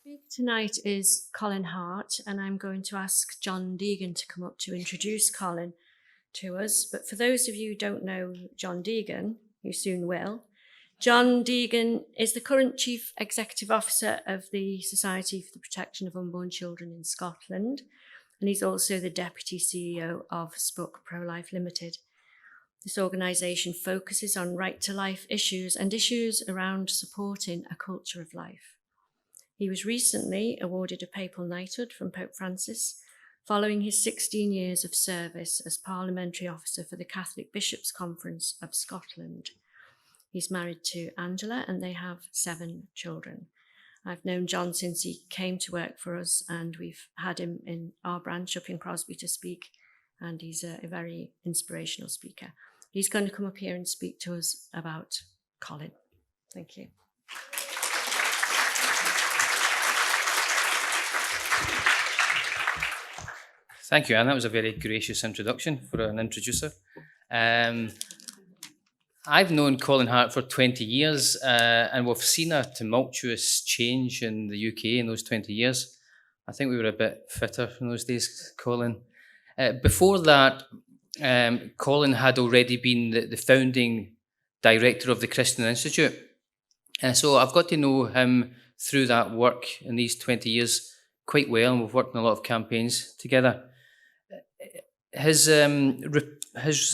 speaker tonight is Colin Hart, and I'm going to ask John Deegan to come up to introduce Colin to us. But for those of you who don't know John Deegan, you soon will, John Deegan is the current Chief Executive Officer of the Society for the Protection of Unborn Children in Scotland, and he's also the Deputy CEO of Spook Pro-Life Limited. This organisation focuses on right-to-life issues and issues around supporting a culture of life. He was recently awarded a papal knighthood from Pope Francis following his 16 years of service as parliamentary officer for the Catholic Bishops' Conference of Scotland. He's married to Angela and they have 7 children. I've known John since he came to work for us, and we've had him in our branch up in Crosby to speak, and he's a very inspirational speaker. He's going to come up here and speak to us about Colin. Thank you. Thank you, Anne. That was a very gracious introduction for an introducer. I've known Colin Hart for 20 years, and we've seen a tumultuous change in the UK in those 20 years. I think we were a bit fitter in those days, Colin. Before that, Colin had already been the founding director of the Christian Institute. So I've got to know him through that work in these 20 years quite well, and we've worked on a lot of campaigns together. His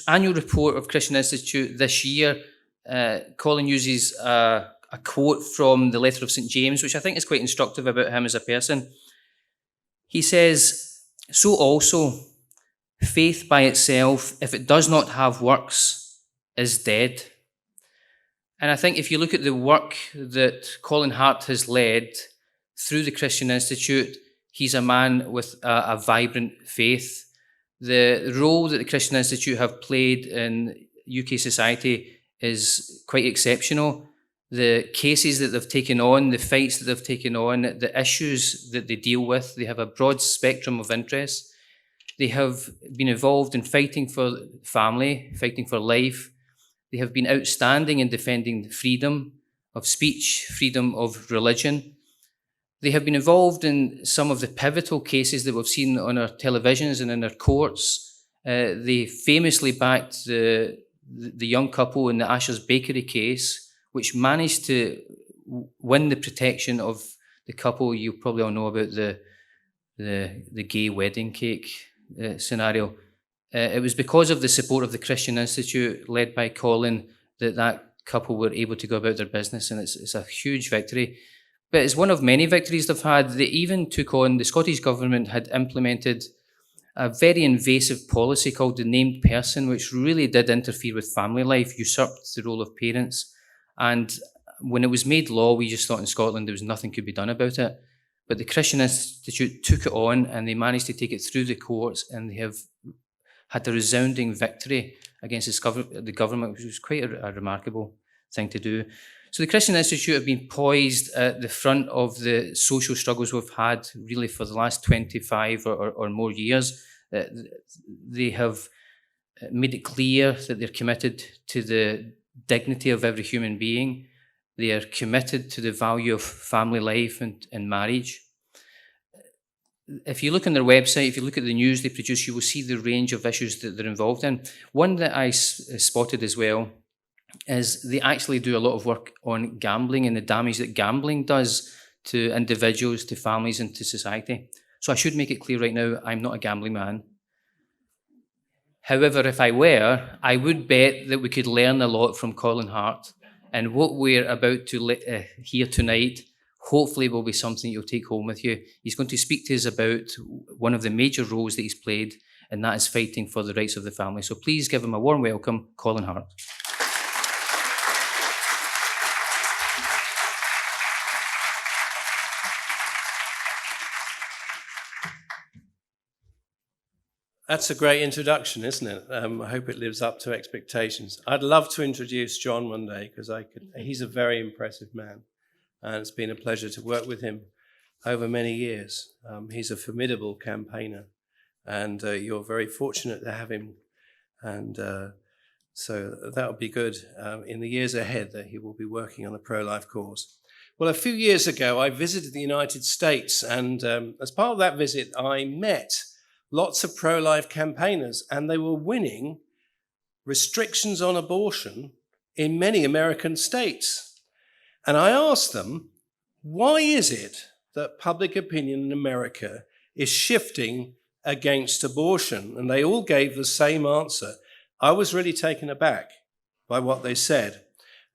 annual report of Christian Institute this year, Colin uses a quote from the letter of St. James, which I think is quite instructive about him as a person. He says, "So also, faith by itself, if it does not have works, is dead." And I think if you look at the work that Colin Hart has led through the Christian Institute, he's a man with a vibrant faith. The role that the Christian Institute have played in UK society is quite exceptional. The cases that they've taken on, the fights that they've taken on, the issues that they deal with, they have a broad spectrum of interests. They have been involved in fighting for family, fighting for life. They have been outstanding in defending freedom of speech, freedom of religion. They have been involved in some of the pivotal cases that we've seen on our televisions and in our courts. They famously backed the young couple in the Asher's Bakery case, which managed to win the protection of the couple. You probably all know about the gay wedding cake scenario. It was because of the support of the Christian Institute, led by Colin, that couple were able to go about their business, and it's a huge victory. But it's one of many victories they've had. They even took on, the Scottish Government had implemented a very invasive policy called the named person, which really did interfere with family life, usurped the role of parents. And when it was made law, we just thought in Scotland there was nothing could be done about it. But the Christian Institute took it on, and they managed to take it through the courts, and they have had a resounding victory against the government, which was quite a remarkable thing to do. So the Christian Institute have been poised at the front of the social struggles we've had really for the last 25 or more years. They have made it clear that they're committed to the dignity of every human being. They are committed to the value of family life and marriage. If you look on their website, if you look at the news they produce, you will see the range of issues that they're involved in. One that I spotted as well is they actually do a lot of work on gambling and the damage that gambling does to individuals, to families, and to society. So I should make it clear right now, I'm not a gambling man. However, if I were, I would bet that we could learn a lot from Colin Hart, and what we're about to hear tonight hopefully will be something you'll take home with you. He's going to speak to us about one of the major roles that he's played, and that is fighting for the rights of the family. So please give him a warm welcome, Colin Hart. That's a great introduction, isn't it? I hope it lives up to expectations. I'd love to introduce John one day, because he's a very impressive man, and it's been a pleasure to work with him over many years. He's a formidable campaigner, and you're very fortunate to have him. And so that would be good in the years ahead that he will be working on a pro-life cause. Well, a few years ago, I visited the United States, and as part of that visit, I met lots of pro-life campaigners, and they were winning restrictions on abortion in many American states. And I asked them, why is it that public opinion in America is shifting against abortion? And they all gave the same answer. I was really taken aback by what they said.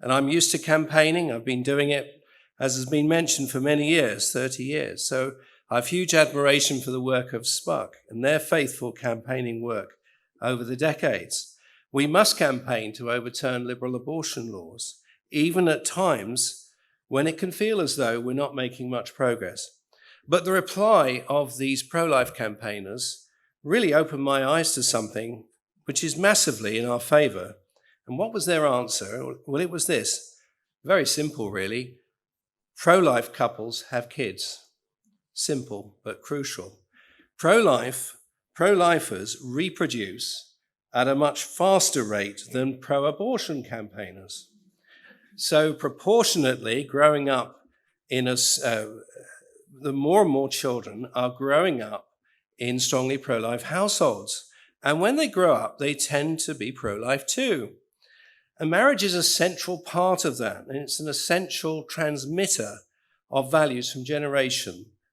And I'm used to campaigning. I've been doing it, as has been mentioned, for many years, 30 years. So I have huge admiration for the work of SPUC and their faithful campaigning work over the decades. We must campaign to overturn liberal abortion laws, even at times when it can feel as though we're not making much progress. But the reply of these pro-life campaigners really opened my eyes to something which is massively in our favor. And what was their answer? Well, it was this, very simple really. Pro-life couples have kids. Simple but crucial. Pro-lifers reproduce at a much faster rate than pro-abortion campaigners. So proportionately, growing up the more and more children are growing up in strongly pro-life households. And when they grow up, they tend to be pro-life too. And marriage is a central part of that, and it's an essential transmitter of values from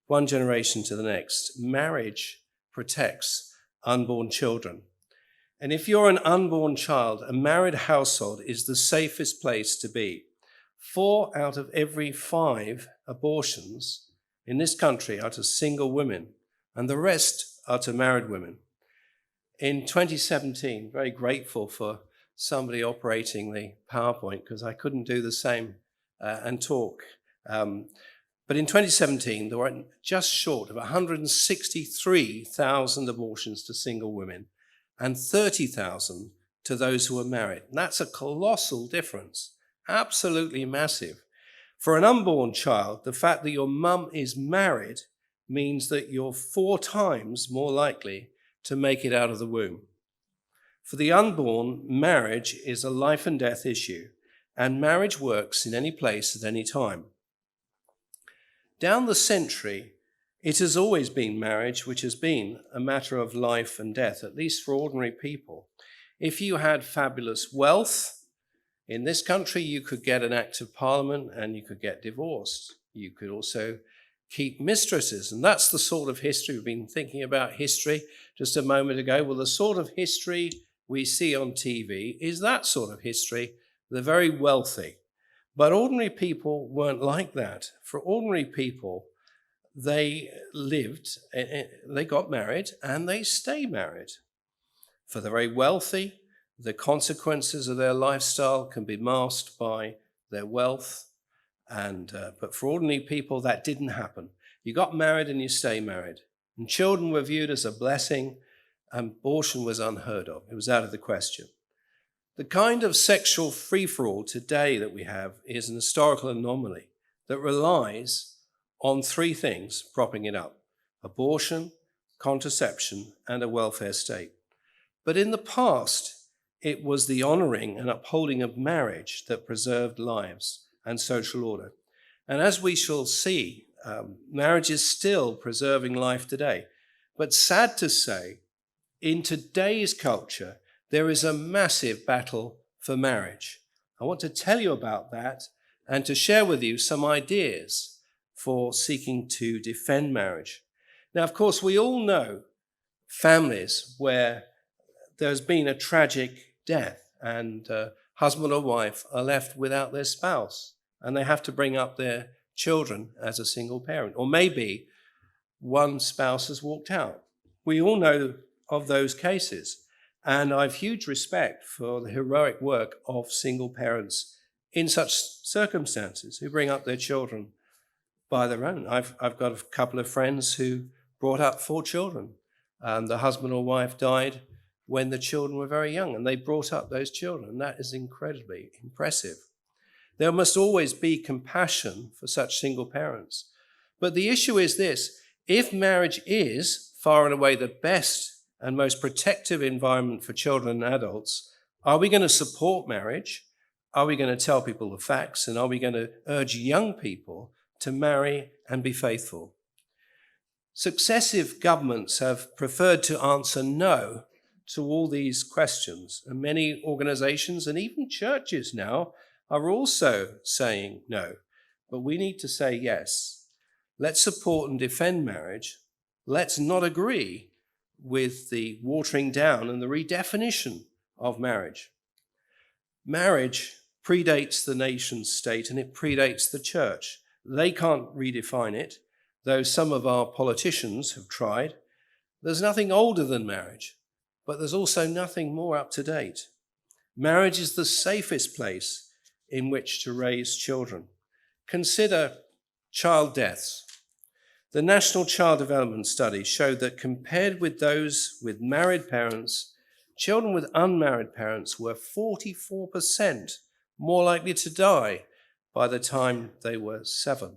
one generation to the next. Marriage protects unborn children. And if you're an unborn child, a married household is the safest place to be. 4 out of every 5 abortions in this country are to single women, and the rest are to married women. In 2017, very grateful for somebody operating the PowerPoint because I couldn't do the same and talk. But in 2017, there were just short of 163,000 abortions to single women and 30,000 to those who were married. And that's a colossal difference, absolutely massive. For an unborn child, the fact that your mum is married means that you're 4 times more likely to make it out of the womb. For the unborn, marriage is a life and death issue, and marriage works in any place at any time. Down the century, it has always been marriage which has been a matter of life and death, at least for ordinary people. If you had fabulous wealth, in this country you could get an act of parliament and you could get divorced. You could also keep mistresses, and that's the sort of history. We've been thinking about history just a moment ago. Well, the sort of history we see on TV is that sort of history, the very wealthy. But ordinary people weren't like that. For ordinary people, they lived, they got married, and they stay married. For the very wealthy, the consequences of their lifestyle can be masked by their wealth. But for ordinary people, that didn't happen. You got married and you stay married. And children were viewed as a blessing, and abortion was unheard of. It was out of the question. The kind of sexual free-for-all today that we have is an historical anomaly that relies on 3 things propping it up: abortion, contraception, and a welfare state. But in the past, it was the honoring and upholding of marriage that preserved lives and social order. And as we shall see, marriage is still preserving life today. But sad to say, in today's culture, there is a massive battle for marriage. I want to tell you about that and to share with you some ideas for seeking to defend marriage. Now, of course, we all know families where there's been a tragic death and husband or wife are left without their spouse and they have to bring up their children as a single parent. Or maybe one spouse has walked out. We all know of those cases. And I have huge respect for the heroic work of single parents in such circumstances who bring up their children by their own. I've got a couple of friends who brought up 4 children. The husband or wife died when the children were very young, and they brought up those children. And that is incredibly impressive. There must always be compassion for such single parents. But the issue is this: if marriage is far and away the best and most protective environment for children and adults, are we going to support marriage? Are we going to tell people the facts? And are we going to urge young people to marry and be faithful? Successive governments have preferred to answer no to all these questions. And many organizations and even churches now are also saying no. But we need to say yes. Let's support and defend marriage. Let's not agree with the watering down and the redefinition of marriage. Marriage predates the nation state and it predates the church. They can't redefine it, though some of our politicians have tried. There's nothing older than marriage, but there's also nothing more up to date. Marriage is the safest place in which to raise children. Consider child deaths. The National Child Development Study showed that compared with those with married parents, children with unmarried parents were 44% more likely to die by the time they were 7.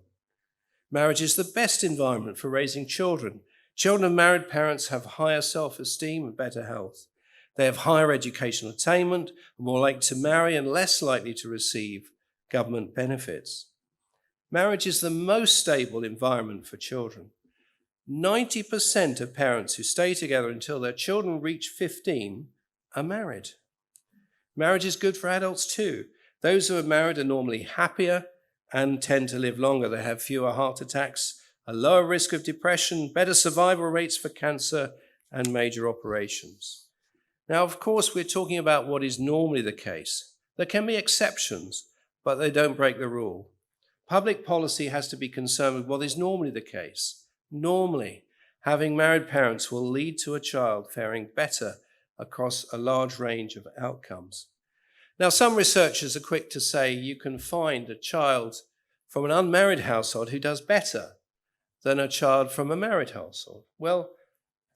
Marriage is the best environment for raising children. Children of married parents have higher self-esteem and better health. They have higher educational attainment, are more likely to marry and less likely to receive government benefits. Marriage is the most stable environment for children. 90% of parents who stay together until their children reach 15 are married. Marriage is good for adults too. Those who are married are normally happier and tend to live longer. They have fewer heart attacks, a lower risk of depression, better survival rates for cancer and major operations. Now, of course, we're talking about what is normally the case. There can be exceptions, but they don't break the rule. Public policy has to be concerned with what is normally the case. Normally, having married parents will lead to a child faring better across a large range of outcomes. Now, some researchers are quick to say you can find a child from an unmarried household who does better than a child from a married household. Well,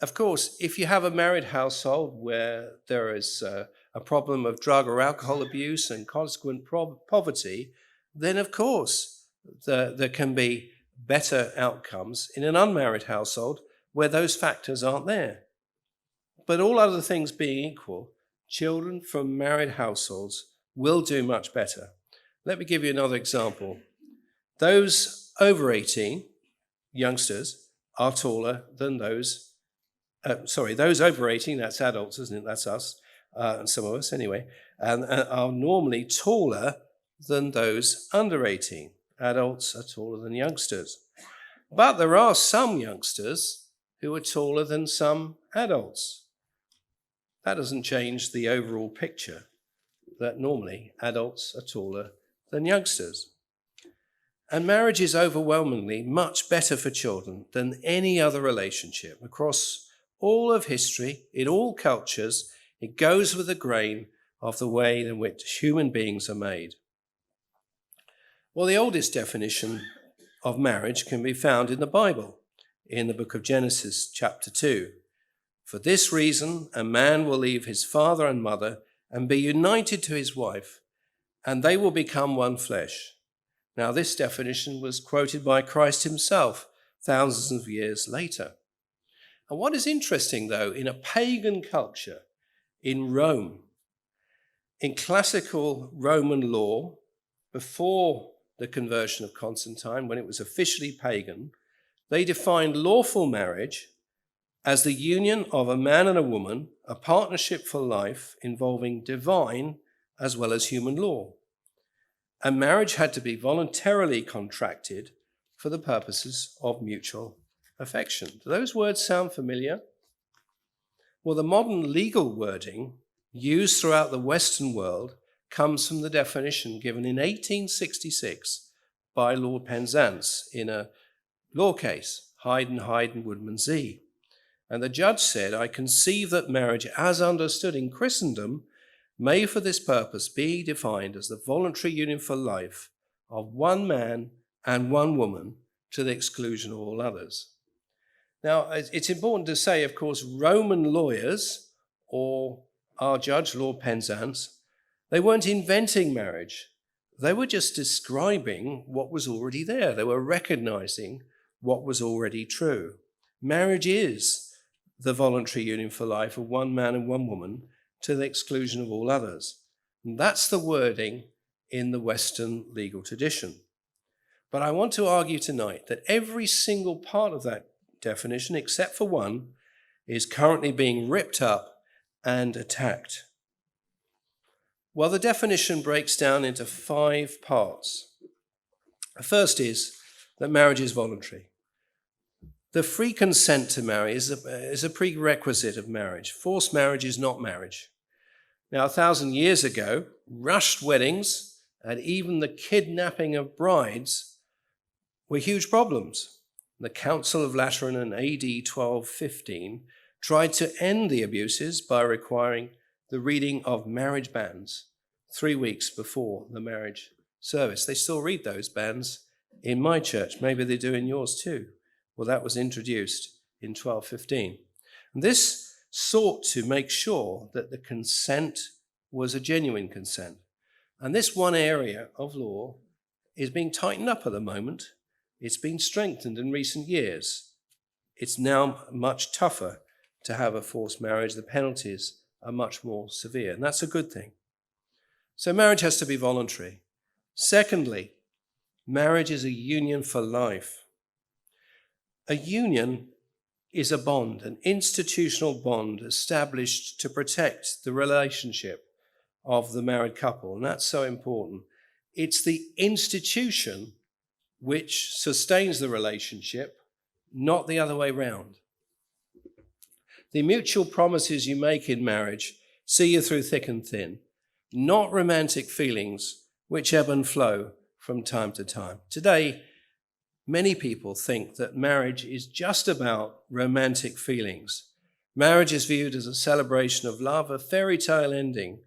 of course, if you have a married household where there is a problem of drug or alcohol abuse and consequent poverty, then of course there can be better outcomes in an unmarried household where those factors aren't there. But all other things being equal, children from married households will do much better. Let me give you another example. Those over 18, youngsters, are taller than those over 18, that's adults, isn't it? That's us, and some of us anyway, and are normally taller than those under 18. Adults are taller than youngsters. But there are some youngsters who are taller than some adults. That doesn't change the overall picture that normally adults are taller than youngsters. And marriage is overwhelmingly much better for children than any other relationship. Across all of history, in all cultures, it goes with the grain of the way in which human beings are made. Well, the oldest definition of marriage can be found in the Bible, in the book of Genesis, chapter 2. For this reason, a man will leave his father and mother and be united to his wife, and they will become one flesh. Now, this definition was quoted by Christ himself thousands of years later. And what is interesting, though, in a pagan culture, in Rome, in classical Roman law, before the conversion of Constantine, when it was officially pagan, they defined lawful marriage as the union of a man and a woman, a partnership for life involving divine as well as human law. And marriage had to be voluntarily contracted for the purposes of mutual affection. Do those words sound familiar? Well, the modern legal wording used throughout the Western world comes from the definition given in 1866 by Lord Penzance in a law case, Hyde and Woodman Z. And the judge said, I conceive that marriage as understood in Christendom may for this purpose be defined as the voluntary union for life of one man and one woman to the exclusion of all others. Now, it's important to say, of course, Roman lawyers or our judge, Lord Penzance, they weren't inventing marriage. They were just describing what was already there. They were recognizing what was already true. Marriage is the voluntary union for life of one man and one woman to the exclusion of all others. And that's the wording in the Western legal tradition. But I want to argue tonight that every single part of that definition, except for one, is currently being ripped up and attacked. Well, the definition breaks down into 5 parts. The first is that marriage is voluntary. The free consent to marry is a prerequisite of marriage. Forced marriage is not marriage. Now, 1,000 years ago, rushed weddings and even the kidnapping of brides were huge problems. The Council of Lateran in AD 1215 tried to end the abuses by requiring the reading of marriage bans 3 weeks before the marriage service. They still read those bans in my church. Maybe they do in yours too. Well, that was introduced in 1215. And this sought to make sure that the consent was a genuine consent. And this one area of law is being tightened up at the moment. It's been strengthened in recent years. It's now much tougher to have a forced marriage. The penalties are much more severe, and that's a good thing. So marriage has to be voluntary. Secondly, marriage is a union for life. A union is a bond, an institutional bond established to protect the relationship of the married couple, and that's so important. It's the institution which sustains the relationship, not the other way round. The mutual promises you make in marriage see you through thick and thin, not romantic feelings which ebb and flow from time to time. Today, many people think that marriage is just about romantic feelings. Marriage is viewed as a celebration of love, a fairy tale ending.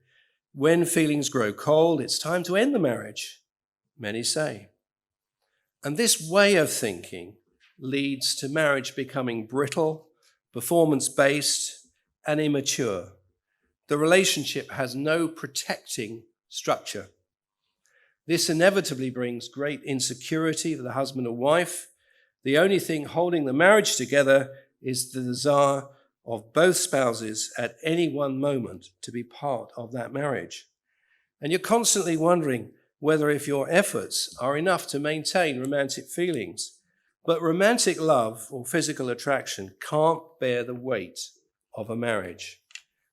When feelings grow cold, it's time to end the marriage, many say. And this way of thinking leads to marriage becoming brittle, performance-based, and immature. The relationship has no protecting structure. This inevitably brings great insecurity for the husband or wife. The only thing holding the marriage together is the desire of both spouses at any one moment to be part of that marriage. And you're constantly wondering whether if your efforts are enough to maintain romantic feelings. But romantic love or physical attraction can't bear the weight of a marriage.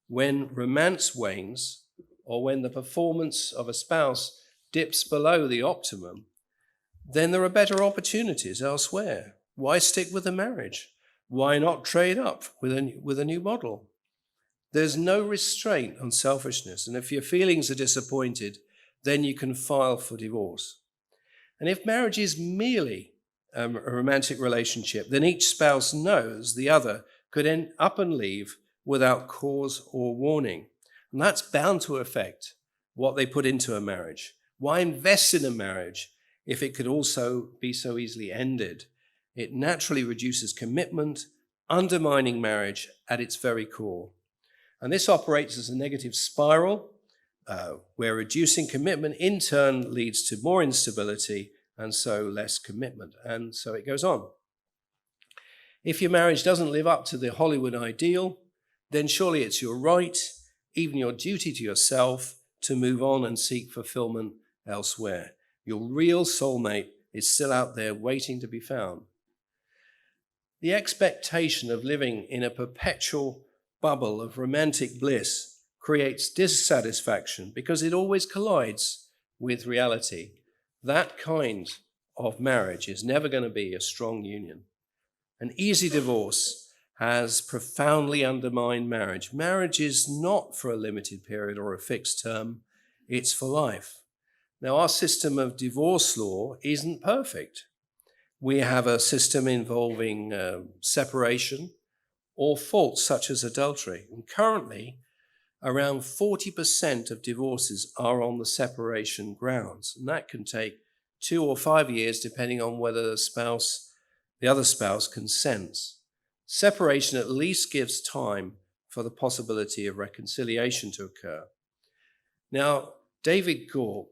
When romance wanes, or when the performance of a spouse dips below the optimum, then there are better opportunities elsewhere. Why stick with a marriage? Why not trade up with a new model? There's no restraint on selfishness, and if your feelings are disappointed, then you can file for divorce. And if marriage is merely a romantic relationship, then each spouse knows the other could end up and leave without cause or warning. And that's bound to affect what they put into a marriage. Why invest in a marriage if it could also be so easily ended? It naturally reduces commitment, undermining marriage at its very core. And this operates as a negative spiral, where reducing commitment in turn leads to more instability and so less commitment. And so it goes on. If your marriage doesn't live up to the Hollywood ideal, then surely it's your right, even your duty to yourself, to move on and seek fulfillment elsewhere. Your real soulmate is still out there waiting to be found. The expectation of living in a perpetual bubble of romantic bliss creates dissatisfaction because it always collides with reality. That kind of marriage is never going to be a strong union. An easy divorce has profoundly undermined marriage. Marriage is not for a limited period or a fixed term, it's for life. Now, our system of divorce law isn't perfect. We have a system involving separation or faults such as adultery. And currently, around 40% of divorces are on the separation grounds. And that can take 2 or 5 years, depending on whether the other spouse consents. Separation at least gives time for the possibility of reconciliation to occur. Now, David Gork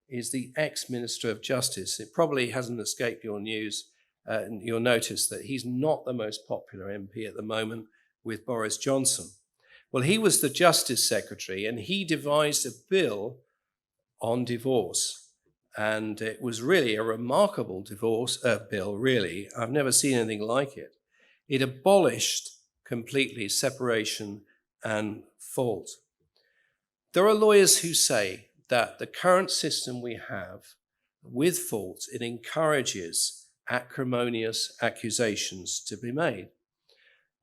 is the ex-Minister of Justice. It probably hasn't escaped your news. You'll notice that he's not the most popular MP at the moment with Boris Johnson. Well, he was the Justice Secretary, and he devised a bill on divorce. And it was really a remarkable divorce bill, really. I've never seen anything like it. It abolished completely separation and fault. There are lawyers who say that the current system we have with fault, it encourages acrimonious accusations to be made.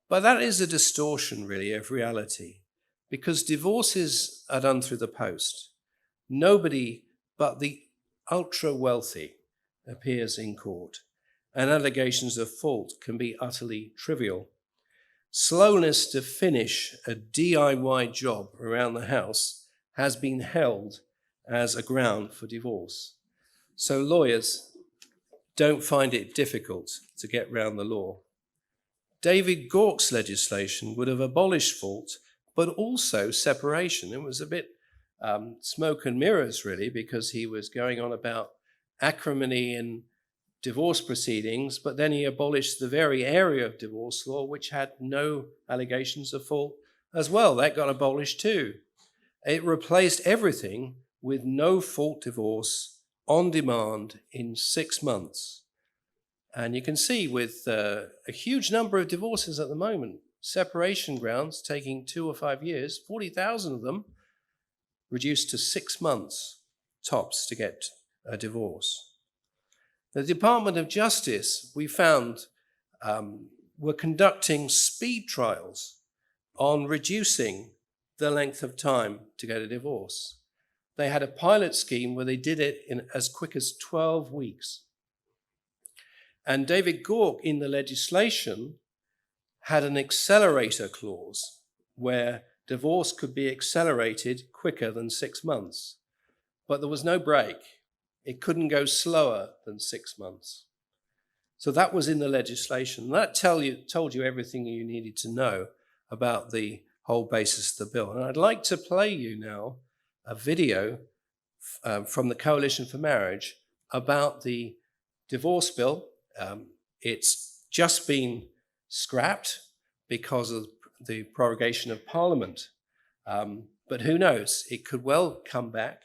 But that is a distortion, really, of reality, because divorces are done through the post. Nobody but the ultra-wealthy appears in court, and allegations of fault can be utterly trivial. Slowness to finish a DIY job around the house has been held as a ground for divorce. So lawyers don't find it difficult to get round the law. David Gauke's legislation would have abolished fault, but also separation. It was a bit smoke and mirrors, really, because he was going on about acrimony in divorce proceedings, but then he abolished the very area of divorce law which had no allegations of fault as well. That got abolished too. It replaced everything with no fault divorce on demand in 6 months. And you can see with a huge number of divorces at the moment, separation grounds taking 2 or 5 years, 40,000 of them reduced to 6 months tops to get a divorce. The Department of Justice, we found, were conducting speed trials on reducing the length of time to get a divorce. They had a pilot scheme where they did it in as quick as 12 weeks. And David Gauke in the legislation had an accelerator clause where divorce could be accelerated quicker than 6 months. But there was no break. It couldn't go slower than 6 months. So that was in the legislation. That told you everything you needed to know about the whole basis of the bill. And I'd like to play you now a video from the Coalition for Marriage about the divorce bill. It's just been scrapped because of the prorogation of Parliament. But who knows? It could well come back.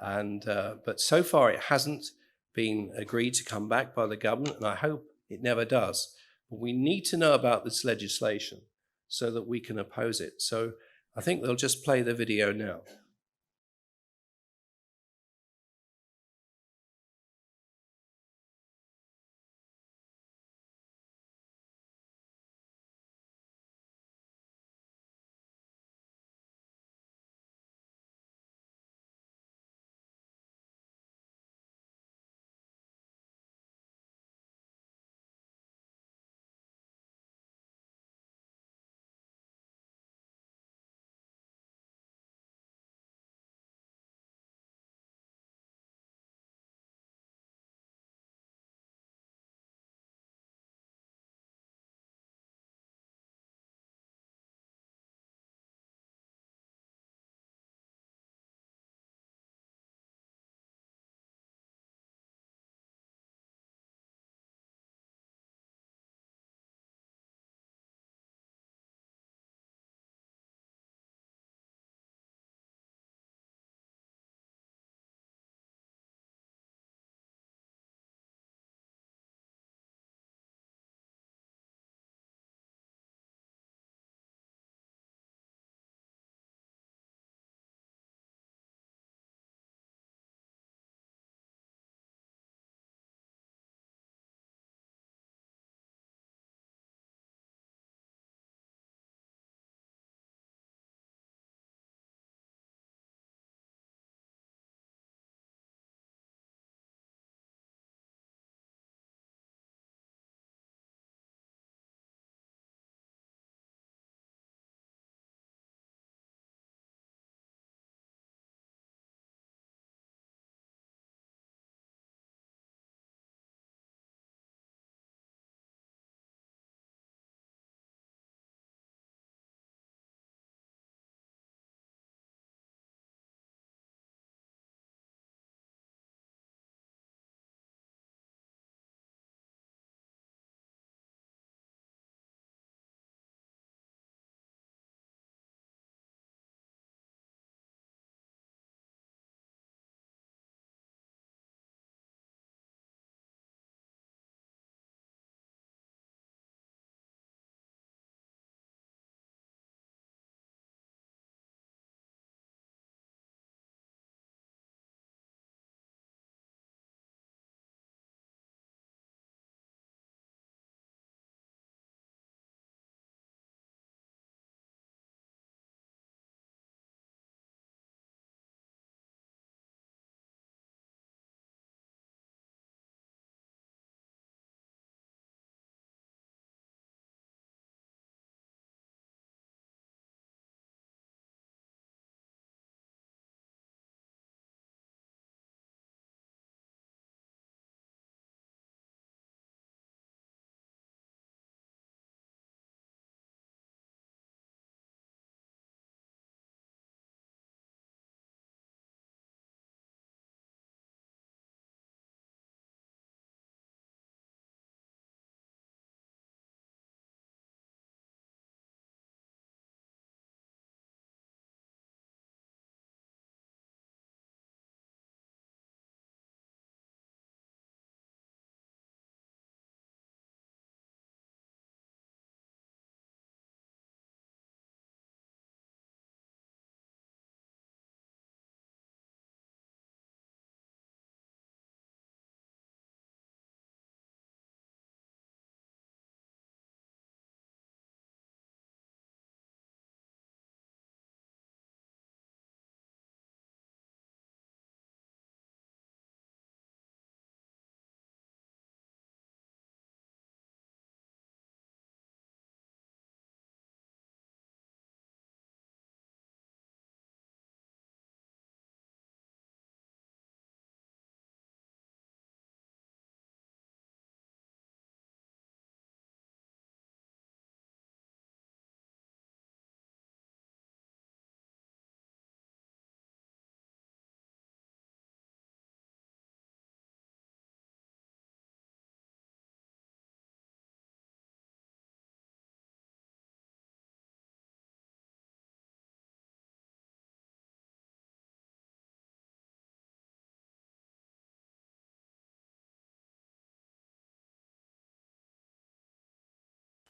But so far it hasn't been agreed to come back by the government, and I hope it never does. But we need to know about this legislation so that we can oppose it. So I think they'll just play the video now.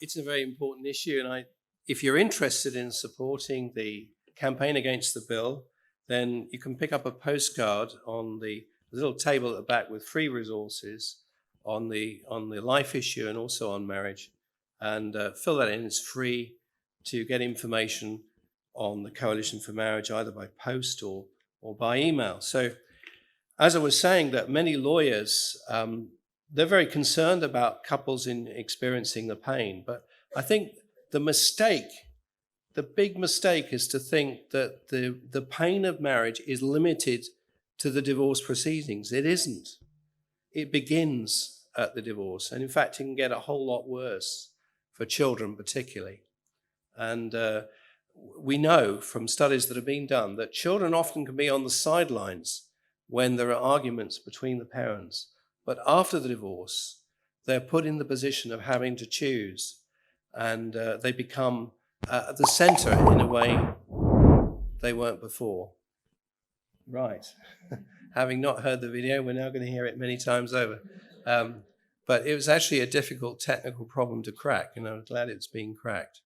it's a very important issue, and if you're interested in supporting the campaign against the bill, then you can pick up a postcard on the little table at the back with free resources on the life issue and also on marriage, and fill that in. It's free to get information on the Coalition for Marriage, either by post or by email. So, as I was saying, that many lawyers, they're very concerned about couples in experiencing the pain. But I think the big mistake is to think that the pain of marriage is limited to the divorce proceedings. It isn't. It begins at the divorce. And in fact, it can get a whole lot worse for children particularly. And we know from studies that have been done that children often can be on the sidelines when there are arguments between the parents. But after the divorce, they're put in the position of having to choose. And they become at the center in a way they weren't before. Right. Having not heard the video, we're now going to hear it many times over. But it was actually a difficult technical problem to crack, and I'm glad it's being cracked.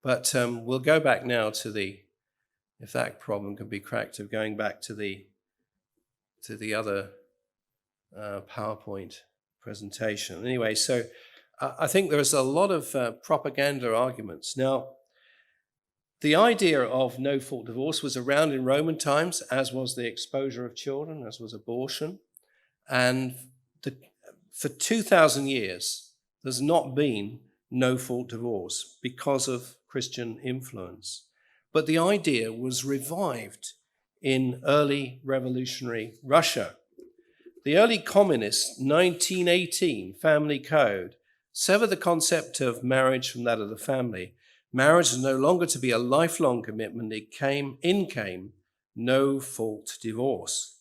But we'll go back now to if that problem can be cracked, of going back to the other PowerPoint presentation. Anyway, so I think there's a lot of propaganda arguments. Now, the idea of no-fault divorce was around in Roman times, as was the exposure of children, as was abortion. And for 2,000 years, there's not been no-fault divorce because of Christian influence. But the idea was revived in early revolutionary Russia. The early communist 1918 family code severed the concept of marriage from that of the family. Marriage is no longer to be a lifelong commitment. In came no-fault divorce.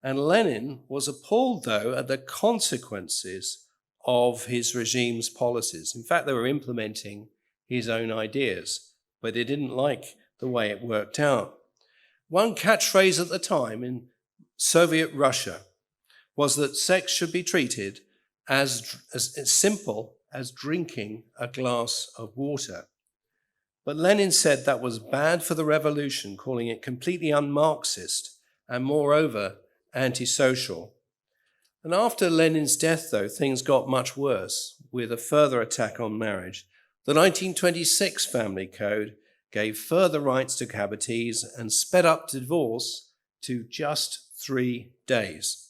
And Lenin was appalled, though, at the consequences of his regime's policies. In fact, they were implementing his own ideas, but they didn't like the way it worked out. One catchphrase at the time in Soviet Russia was that sex should be treated as simple as drinking a glass of water. But Lenin said that was bad for the revolution, calling it completely un-Marxist and, moreover, antisocial. And after Lenin's death, though, things got much worse with a further attack on marriage. The 1926 Family Code gave further rights to cohabitees and sped up divorce to just 3 days.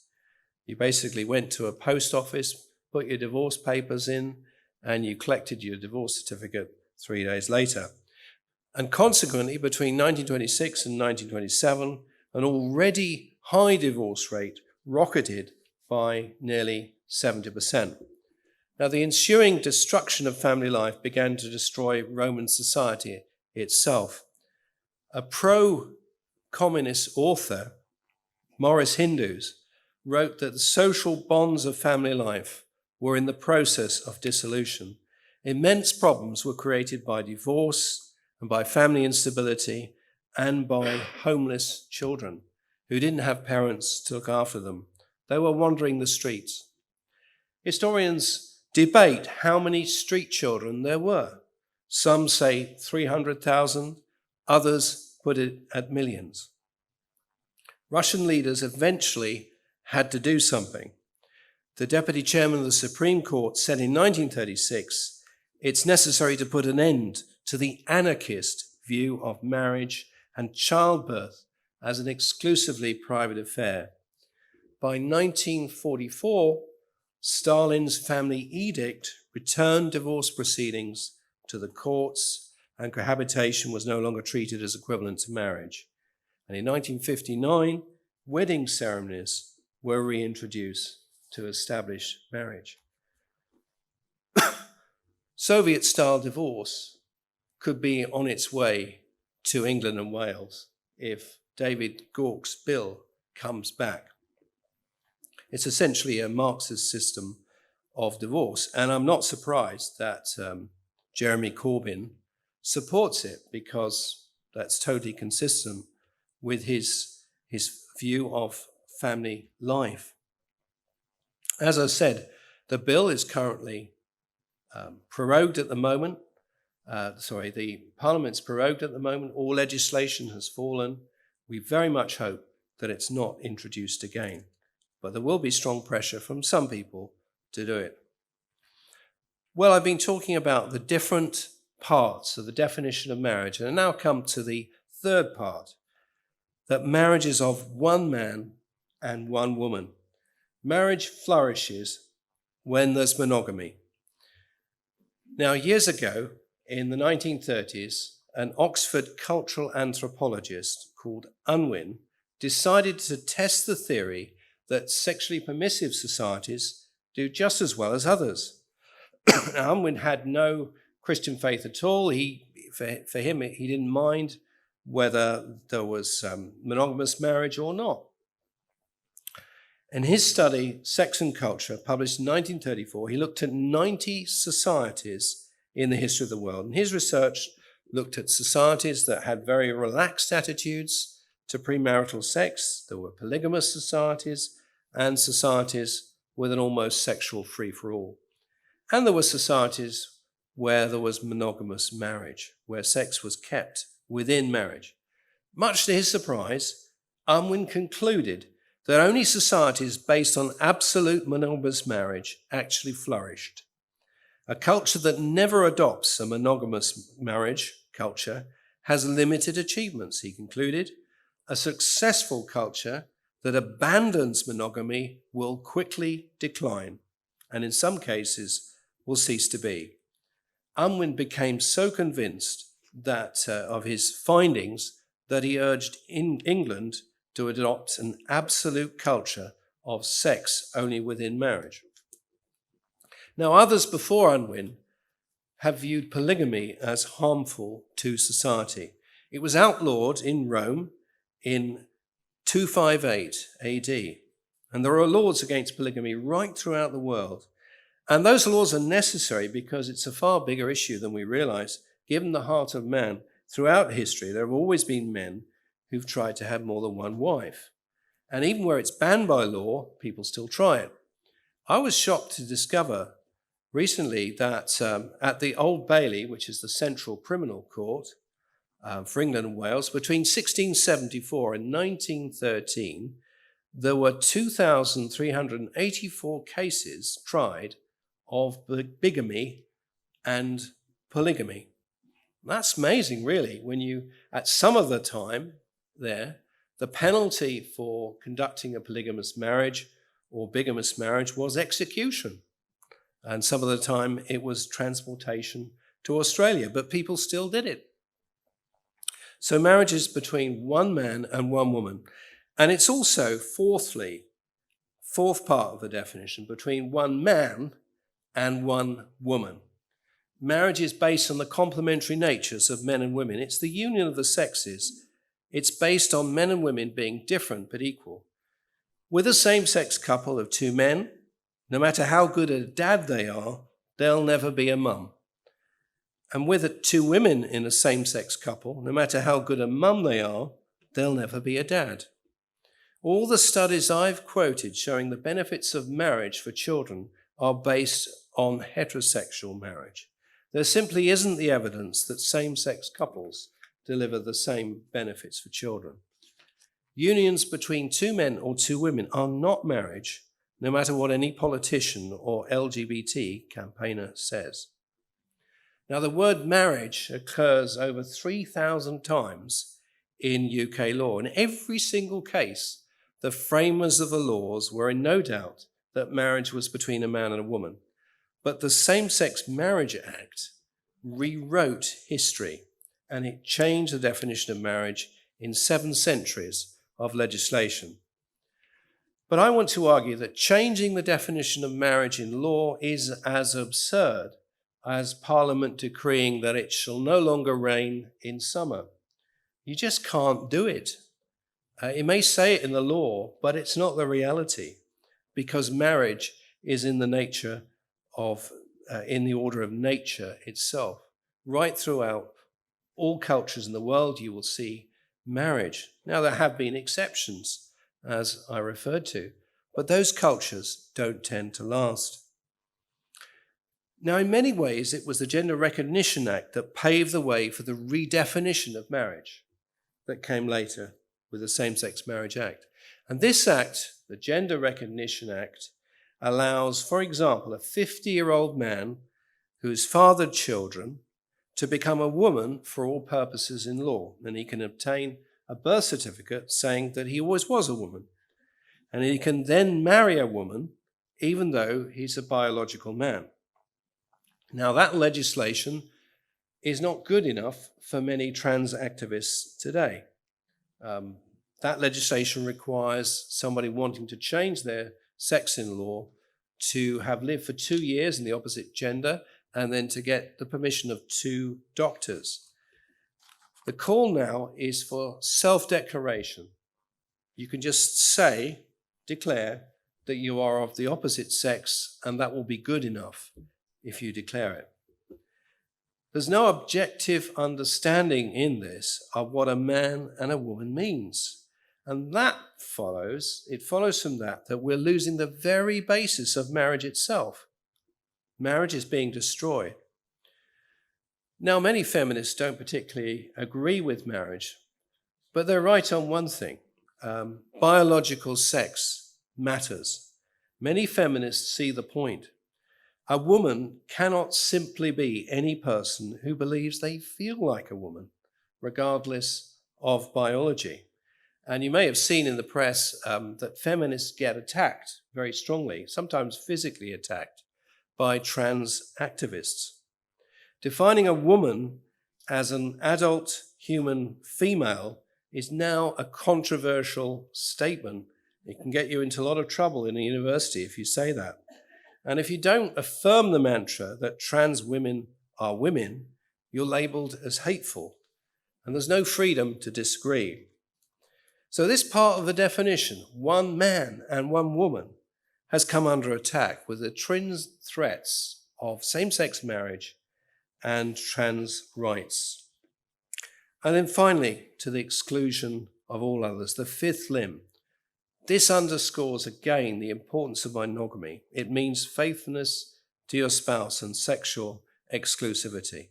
You basically went to a post office, put your divorce papers in, and you collected your divorce certificate 3 days later. And consequently, between 1926 and 1927, an already high divorce rate rocketed by nearly 70%. Now, the ensuing destruction of family life began to destroy Roman society itself. A pro-communist author, Morris Hindus, wrote that the social bonds of family life were in the process of dissolution. Immense problems were created by divorce and by family instability and by homeless children who didn't have parents to look after them. They were wandering the streets. Historians debate how many street children there were. Some say 300,000, others put it at millions. Russian leaders eventually had to do something. The deputy chairman of the Supreme Court said in 1936, it's necessary to put an end to the anarchist view of marriage and childbirth as an exclusively private affair. By 1944, Stalin's family edict returned divorce proceedings to the courts, and cohabitation was no longer treated as equivalent to marriage. And in 1959, wedding ceremonies were reintroduced to establish marriage. Soviet-style divorce could be on its way to England and Wales if David Gauke's bill comes back. It's essentially a Marxist system of divorce, and I'm not surprised that Jeremy Corbyn supports it, because that's totally consistent with his view of family life. As I said, the bill is currently prorogued at the moment. The Parliament's prorogued at the moment. All legislation has fallen. We very much hope that it's not introduced again. But there will be strong pressure from some people to do it. Well, I've been talking about the different parts of the definition of marriage, and I now come to the third part, that marriage is of one man and one woman. Marriage flourishes when there's monogamy. Now, years ago, in the 1930s, an Oxford cultural anthropologist called Unwin decided to test the theory that sexually permissive societies do just as well as others. Unwin had no Christian faith at all. For him, he didn't mind whether there was monogamous marriage or not. In his study, Sex and Culture, published in 1934, he looked at 90 societies in the history of the world. And his research looked at societies that had very relaxed attitudes to premarital sex. There were polygamous societies and societies with an almost sexual free-for-all. And there were societies where there was monogamous marriage, where sex was kept within marriage. Much to his surprise, Unwin concluded that only societies based on absolute monogamous marriage actually flourished. A culture that never adopts a monogamous marriage culture has limited achievements, he concluded. A successful culture that abandons monogamy will quickly decline, and in some cases will cease to be. Unwin became so convinced that of his findings that he urged England to adopt an absolute culture of sex only within marriage. Now, others before Unwin have viewed polygamy as harmful to society. It was outlawed in Rome in 258 AD, and there are laws against polygamy right throughout the world. And those laws are necessary because it's a far bigger issue than we realize. Given the heart of man, throughout history, there have always been men who've tried to have more than one wife. And even where it's banned by law, people still try it. I was shocked to discover recently that at the Old Bailey, which is the central criminal court for England and Wales, between 1674 and 1913, there were 2,384 cases tried of bigamy and polygamy. That's amazing, really, when you, at some of the time there, the penalty for conducting a polygamous marriage or bigamous marriage was execution. And some of the time it was transportation to Australia, but people still did it. So marriage is between one man and one woman. And it's also, fourth part of the definition, between one man and one woman. Marriage is based on the complementary natures of men and women. It's the union of the sexes. It's based on men and women being different but equal. With a same-sex couple of two men, no matter how good a dad they are, they'll never be a mum. And with two women in a same-sex couple, no matter how good a mum they are, they'll never be a dad. All the studies I've quoted showing the benefits of marriage for children are based on heterosexual marriage. There simply isn't the evidence that same-sex couples deliver the same benefits for children. Unions between two men or two women are not marriage, no matter what any politician or LGBT campaigner says. Now, the word marriage occurs over 3,000 times in UK law. In every single case, the framers of the laws were in no doubt that marriage was between a man and a woman. But the Same-Sex Marriage Act rewrote history, and it changed the definition of marriage in 7 centuries of legislation. But I want to argue that changing the definition of marriage in law is as absurd as Parliament decreeing that it shall no longer rain in summer. You just can't do it. It may say it in the law, but it's not the reality, because marriage is in the nature of, in the order of nature itself. Right throughout all cultures in the world, you will see marriage. Now, there have been exceptions, as I referred to, but those cultures don't tend to last. Now, in many ways, it was the Gender Recognition Act that paved the way for the redefinition of marriage that came later with the Same-Sex Marriage Act. And this act, the Gender Recognition Act, allows, for example, a 50-year-old man who has fathered children to become a woman for all purposes in law. And he can obtain a birth certificate saying that he always was a woman. And he can then marry a woman even though he's a biological man. Now, that legislation is not good enough for many trans activists today. That legislation requires somebody wanting to change their sex in law to have lived for 2 years in the opposite gender and then to get the permission of 2 doctors. The call now is for self-declaration. You can just declare that you are of the opposite sex, and that will be good enough if you declare it. There's no objective understanding in this of what a man and a woman means. And it follows from that we're losing the very basis of marriage itself. Marriage is being destroyed. Now, many feminists don't particularly agree with marriage, but they're right on one thing. Biological sex matters. Many feminists see the point. A woman cannot simply be any person who believes they feel like a woman, regardless of biology. And you may have seen in the press that feminists get attacked very strongly, sometimes physically attacked, by trans activists. Defining a woman as an adult human female is now a controversial statement. It can get you into a lot of trouble in a university if you say that. And if you don't affirm the mantra that trans women are women, you're labeled as hateful. And there's no freedom to disagree. So this part of the definition, one man and one woman, has come under attack with the twin threats of same-sex marriage and trans rights. And then finally, to the exclusion of all others, the fifth limb. This underscores again the importance of monogamy. It means faithfulness to your spouse and sexual exclusivity.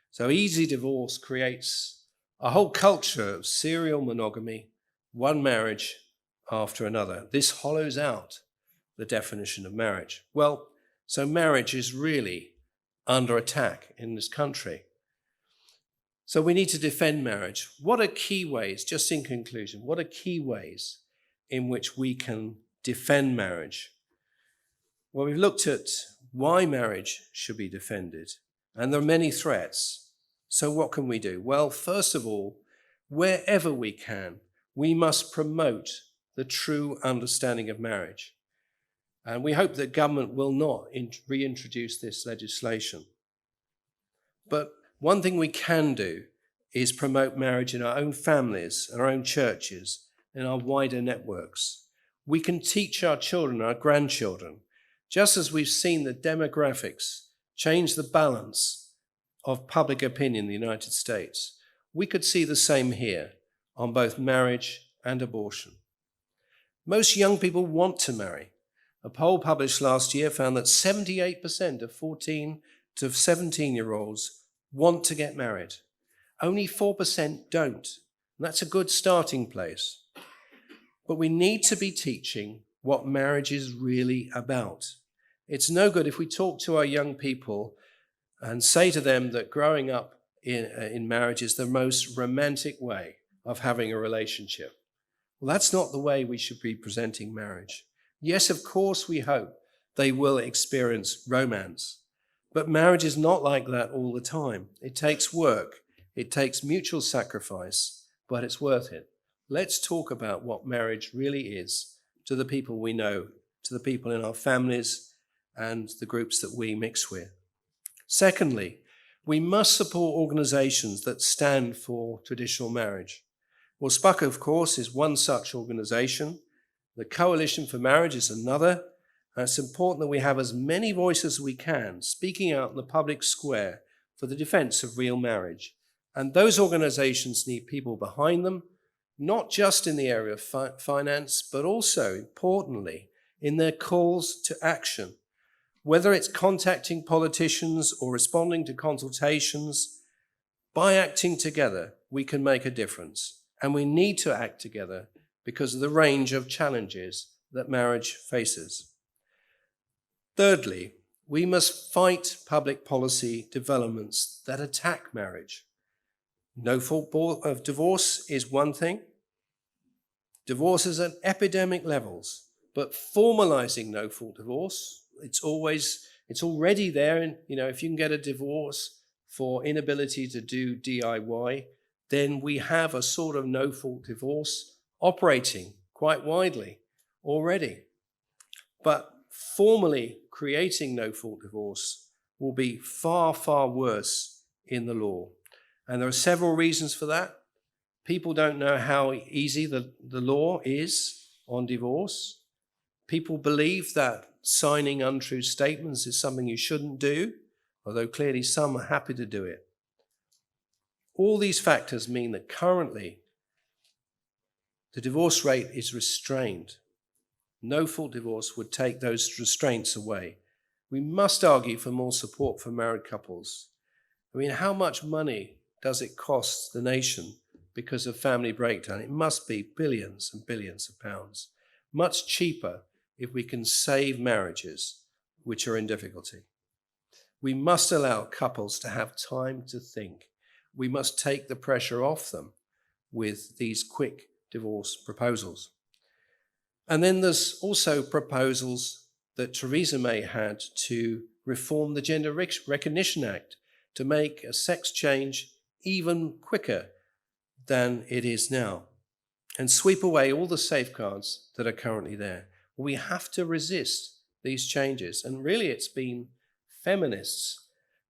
So easy divorce creates a whole culture of serial monogamy, one marriage after another. This hollows out the definition of marriage. Well, so marriage is really under attack in this country. So we need to defend marriage. What are key ways, just in conclusion, what are key ways in which we can defend marriage? Well, we've looked at why marriage should be defended, and there are many threats. So what can we do? Well, first of all, wherever we can, we must promote the true understanding of marriage. And we hope that government will not reintroduce this legislation. But one thing we can do is promote marriage in our own families, in our own churches, in our wider networks. We can teach our children, our grandchildren, just as we've seen the demographics change the balance of public opinion in the United States. We could see the same here on both marriage and abortion. Most young people want to marry. A poll published last year found that 78% of 14 to 17-year-olds want to get married. Only 4% don't. And that's a good starting place. But we need to be teaching what marriage is really about. It's no good if we talk to our young people and say to them that growing up in marriage is the most romantic way of having a relationship. Well, that's not the way we should be presenting marriage. Yes, of course, we hope they will experience romance. But marriage is not like that all the time. It takes work. It takes mutual sacrifice, but it's worth it. Let's talk about what marriage really is to the people we know, to the people in our families and the groups that we mix with. Secondly, we must support organizations that stand for traditional marriage. Well, SPUC, of course, is one such organization. The Coalition for Marriage is another. And it's important that we have as many voices as we can speaking out in the public square for the defense of real marriage. And those organizations need people behind them, not just in the area of finance, but also, importantly, in their calls to action. Whether it's contacting politicians or responding to consultations, by acting together, we can make a difference. And we need to act together because of the range of challenges that marriage faces. Thirdly, we must fight public policy developments that attack marriage. No fault of divorce is one thing. Divorce is at epidemic levels, but formalizing no fault divorce, it's already there. And if you can get a divorce for inability to do DIY, then we have a sort of no fault divorce operating quite widely already. But formally creating no fault divorce will be far, far worse in the law. And there are several reasons for that. People don't know how easy the law is on divorce. People believe that signing untrue statements is something you shouldn't do, although clearly some are happy to do it. All these factors mean that currently the divorce rate is restrained. No fault divorce would take those restraints away. We must argue for more support for married couples. How much money does it cost the nation because of family breakdown? It must be billions and billions of pounds. Much cheaper if we can save marriages which are in difficulty. We must allow couples to have time to think. We must take the pressure off them with these quick divorce proposals. And then there's also proposals that Theresa May had to reform the Gender Recognition Act to make a sex change even quicker than it is now and sweep away all the safeguards that are currently there. We have to resist these changes. And really it's been feminists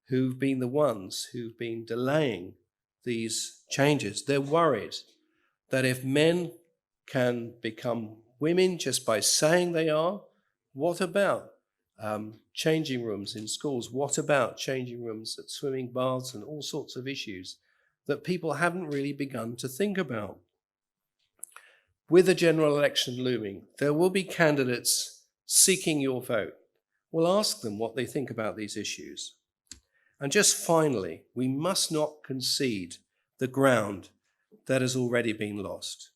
who've been the ones who've been delaying these changes. They're worried that if men can become women just by saying they are, what about changing rooms in schools? What about changing rooms at swimming baths and all sorts of issues that people haven't really begun to think about? With the general election looming, there will be candidates seeking your vote. We'll ask them what they think about these issues. And just finally, we must not concede the ground that has already been lost.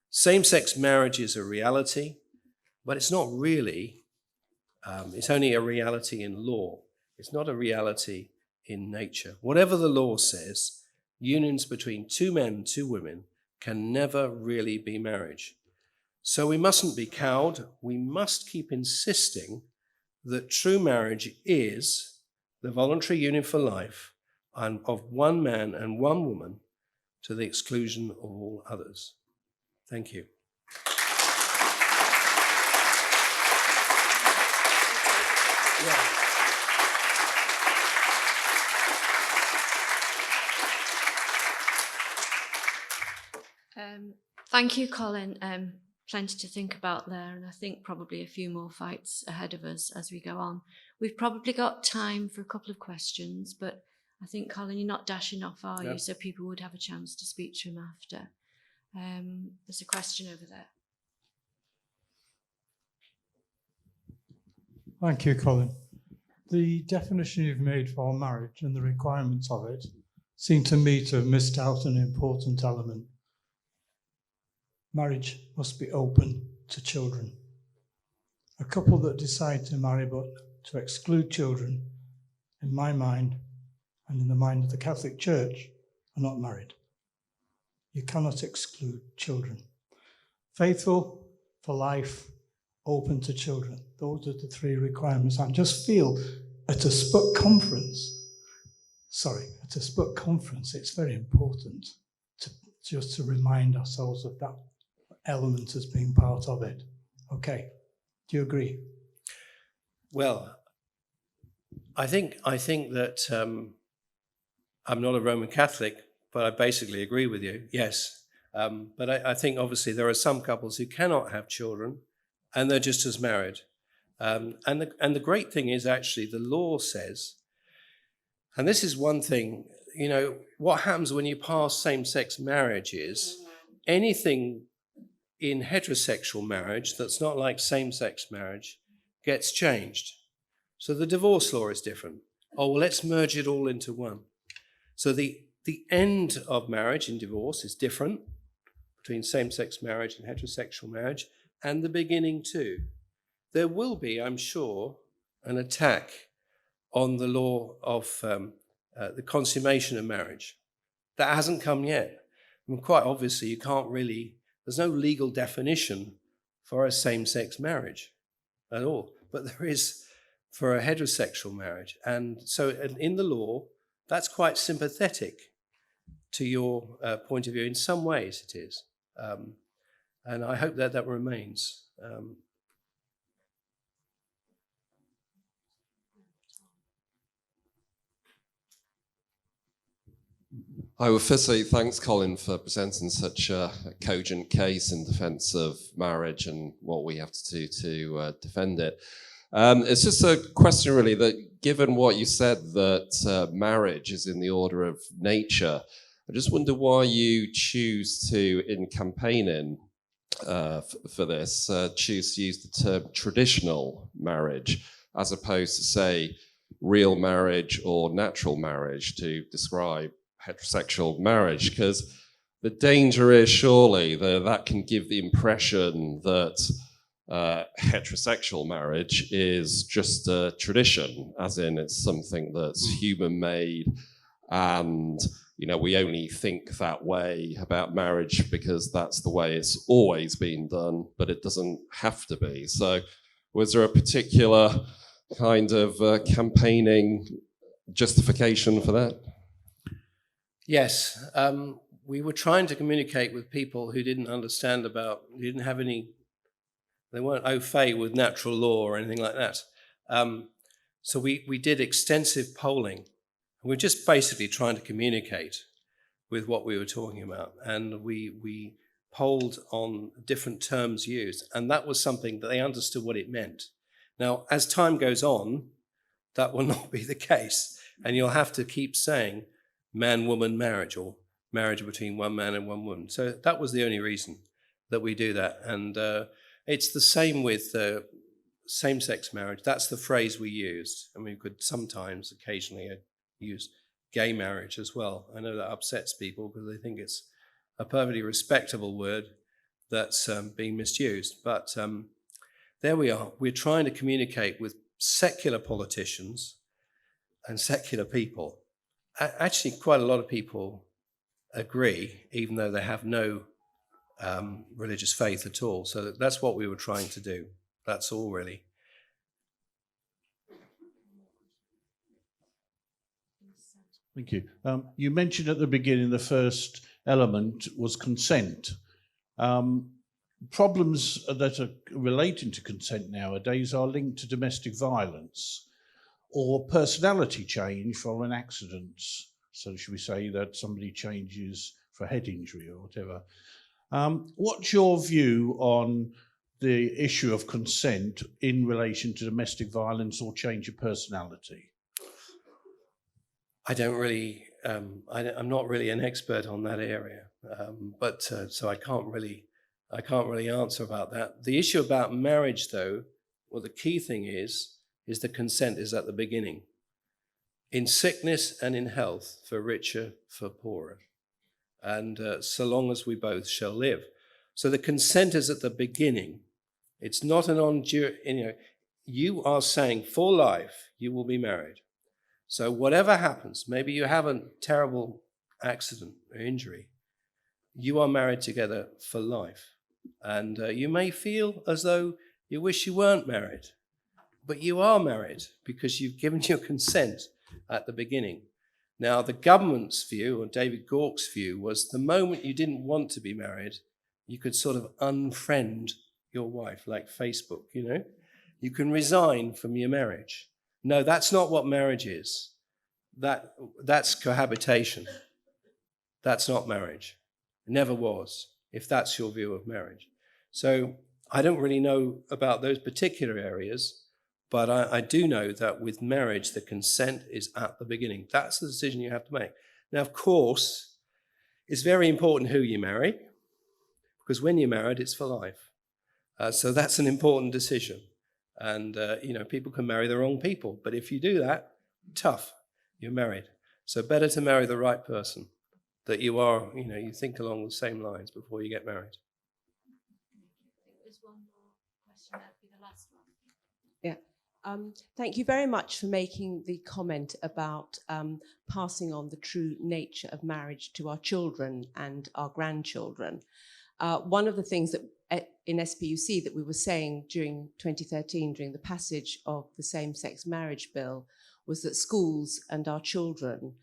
Same-sex marriage is a reality, but it's not really. It's only a reality in law. It's not a reality in nature. Whatever the law says, unions between two men and two women can never really be marriage. So we mustn't be cowed. We must keep insisting that true marriage is the voluntary union for life and of one man and one woman to the exclusion of all others. Thank you. Thank you, Colin. Plenty to think about there, and I think probably a few more fights ahead of us as we go on. We've probably got time for a couple of questions, but I think, Colin, you're not dashing off, are you? So people would have a chance to speak to him after. There's a question over there. Thank you, Colin. The definition you've made for marriage and the requirements of it seem to me to have missed out an important element. Marriage must be open to children. A couple that decide to marry but to exclude children, in my mind and in the mind of the Catholic Church, are not married. You cannot exclude children. Faithful for life, open to children. Those are the three requirements. I just feel at a SPUT conference, it's very important to remind ourselves of that element as being part of it. Okay, do you agree? Well, I think that I'm not a Roman Catholic, but I basically agree with you, yes. But I think obviously there are some couples who cannot have children and they're just as married. And the great thing is actually the law says, and this is one thing, what happens when you pass same-sex marriage is anything in heterosexual marriage that's not like same-sex marriage gets changed. So the divorce law is different. Oh, well, let's merge it all into one. So the end of marriage in divorce is different between same-sex marriage and heterosexual marriage, and the beginning too. There will be, I'm sure, an attack on the law of the consummation of marriage. That hasn't come yet. I mean, quite obviously, you can't really, there's no legal definition for a same-sex marriage at all, but there is for a heterosexual marriage. And so in the law, that's quite sympathetic to your point of view. In some ways it is. And I hope that that remains. I would first say thanks, Colin, for presenting such a cogent case in defence of marriage and what we have to do to defend it. It's just a question, really, that given what you said, that marriage is in the order of nature, I just wonder why you choose to, in campaigning for this, choose to use the term traditional marriage as opposed to, say, real marriage or natural marriage to describe heterosexual marriage, because the danger is surely that can give the impression that heterosexual marriage is just a tradition, as in it's something that's human-made, and we only think that way about marriage because that's the way it's always been done, but it doesn't have to be. So was there a particular kind of campaigning justification for that? Yes, we were trying to communicate with people who didn't understand they weren't au fait with natural law or anything like that. So we did extensive polling. We're just basically trying to communicate with what we were talking about. And we polled on different terms used. And that was something that they understood what it meant. Now, as time goes on, that will not be the case. And you'll have to keep saying man-woman marriage or marriage between one man and one woman. So that was the only reason that we do that. And it's the same with same-sex marriage. That's the phrase we used. And we could sometimes, occasionally, use gay marriage as well. I know that upsets people because they think it's a perfectly respectable word that's being misused. But there we are. We're trying to communicate with secular politicians and secular people. Actually, quite a lot of people agree, even though they have no religious faith at all. So that's what we were trying to do. That's all, really. Thank you. You mentioned at the beginning the first element was consent. Problems that are relating to consent nowadays are linked to domestic violence or personality change following accidents. So should we say that somebody changes for a head injury or whatever? What's your view on the issue of consent in relation to domestic violence or change of personality? I don't really, I'm not really an expert on that area, but so I can't really answer about that. The issue about marriage, though, well, the key thing is the consent is at the beginning. In sickness and in health, for richer, for poorer. And so long as we both shall live. So the consent is at the beginning. It's not you are saying for life you will be married. So whatever happens, maybe you have a terrible accident or injury, you are married together for life. And you may feel as though you wish you weren't married, but you are married because you've given your consent at the beginning. Now, the government's view, or David Gauke's view, was the moment you didn't want to be married, you could sort of unfriend your wife, like Facebook, You can resign from your marriage. No, that's not what marriage is. That's cohabitation. That's not marriage. It never was, if that's your view of marriage. So I don't really know about those particular areas, but I do know that with marriage, the consent is at the beginning. That's the decision you have to make. Now, of course, it's very important who you marry, because when you're married, it's for life. So that's an important decision. And, people can marry the wrong people. But if you do that, tough, you're married. So better to marry the right person, that you are, you think along the same lines before you get married. There's one more question. That'll be the last one. Yeah. Thank you very much for making the comment about passing on the true nature of marriage to our children and our grandchildren. One of the things that in SPUC that we were saying during 2013, during the passage of the same-sex marriage bill, was that schools and our children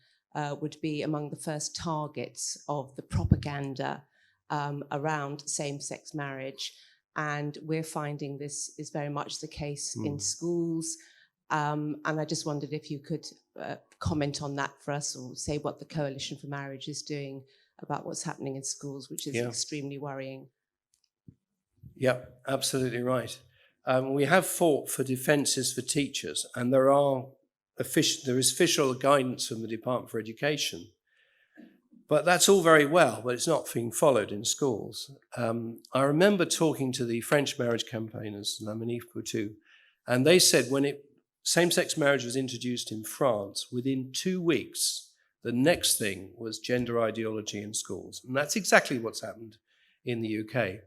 would be among the first targets of the propaganda around same-sex marriage. And we're finding this is very much the case in schools. And I just wondered if you could comment on that for us, or say what the Coalition for Marriage is doing about what's happening in schools, which is extremely worrying. Yeah, absolutely right. We have fought for defences for teachers, and there is official guidance from the Department for Education. But that's all very well, but it's not being followed in schools. I remember talking to the French marriage campaigners, Lamanique Coutu, and they said when same-sex marriage was introduced in France, within 2 weeks, the next thing was gender ideology in schools. And that's exactly what's happened in the UK.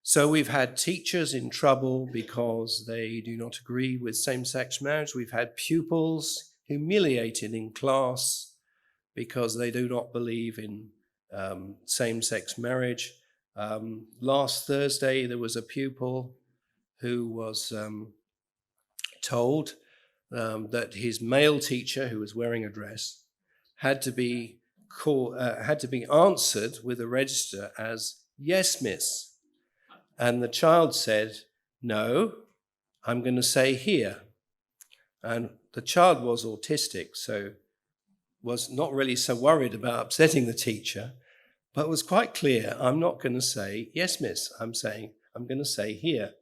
So we've had teachers in trouble because they do not agree with same-sex marriage. We've had pupils humiliated in class because they do not believe in same-sex marriage. Last Thursday, there was a pupil who was told that his male teacher, who was wearing a dress, had to be answered with a register as "Yes, miss." And the child said, "No, I'm going to say here." And the child was autistic, so was not really so worried about upsetting the teacher, but was quite clear, "I'm not going to say yes, miss. I'm going to say here."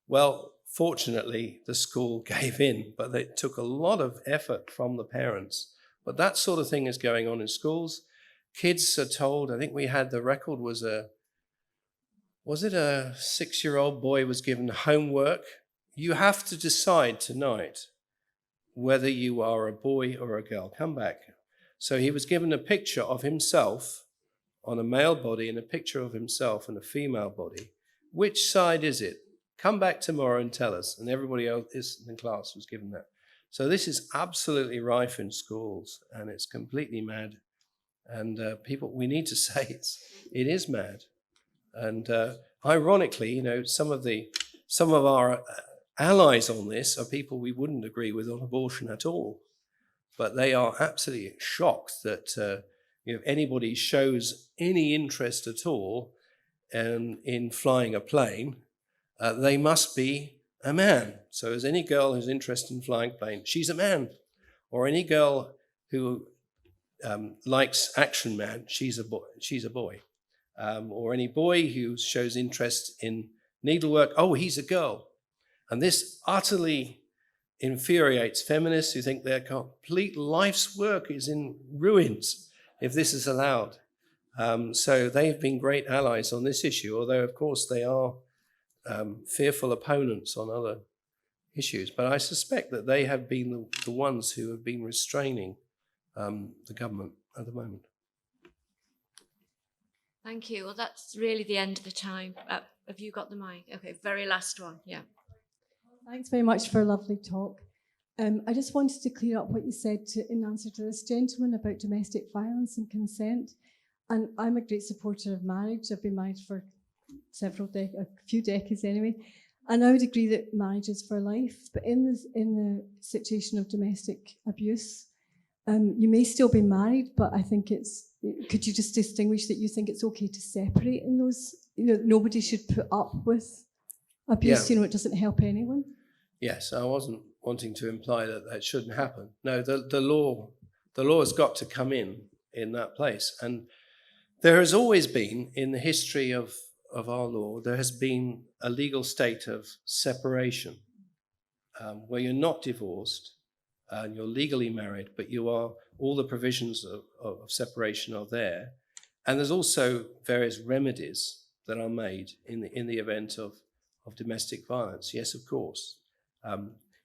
Well, fortunately, the school gave in, but it took a lot of effort from the parents. But that sort of thing is going on in schools. Kids are told, I think we had the record was a 6-year-old boy was given homework? You have to decide tonight whether you are a boy or a girl. Come back. So he was given a picture of himself on a male body and a picture of himself on a female body. Which side is it? Come back tomorrow and tell us. And everybody else in the class was given that. So this is absolutely rife in schools, and it's completely mad. And we need to say it is mad. And ironically, some of our allies on this are people we wouldn't agree with on abortion at all, but they are absolutely shocked that if anybody shows any interest at all in flying a plane, they must be a man. So as any girl who's interested in flying a plane, she's a man. Or any girl who likes Action Man, she's a boy. Or any boy who shows interest in needlework, oh, he's a girl. And this utterly infuriates feminists who think their complete life's work is in ruins if this is allowed. So they've been great allies on this issue, although, of course, they are fearful opponents on other issues. But I suspect that they have been the ones who have been restraining the government at the moment. Thank you. Well, that's really the end of the time. Have you got the mic? Okay, very last one. Yeah. Thanks very much for a lovely talk. I just wanted to clear up what you said in answer to this gentleman about domestic violence and consent. And I'm a great supporter of marriage. I've been married for a few decades anyway. And I would agree that marriage is for life. But in the situation of domestic abuse, you may still be married, but I think could you just distinguish that you think it's okay to separate in those, nobody should put up with abuse, it doesn't help anyone? Yes, I wasn't wanting to imply that shouldn't happen. No, the law has got to come in that place. And there has always been, in the history of our law, there has been a legal state of separation where you're not divorced and you're legally married, but all the provisions of separation are there. And there's also various remedies that are made in the event of of domestic violence? Yes, of course.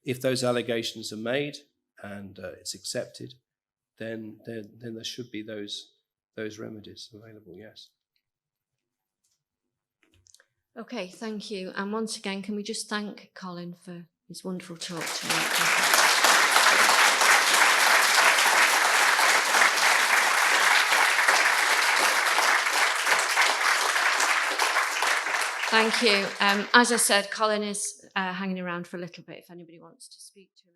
If those allegations are made and it's accepted, then there should be those remedies available, yes. Okay, thank you. And once again, can we just thank Colin for his wonderful talk tonight? Thank you. As I said, Colin is hanging around for a little bit if anybody wants to speak to him.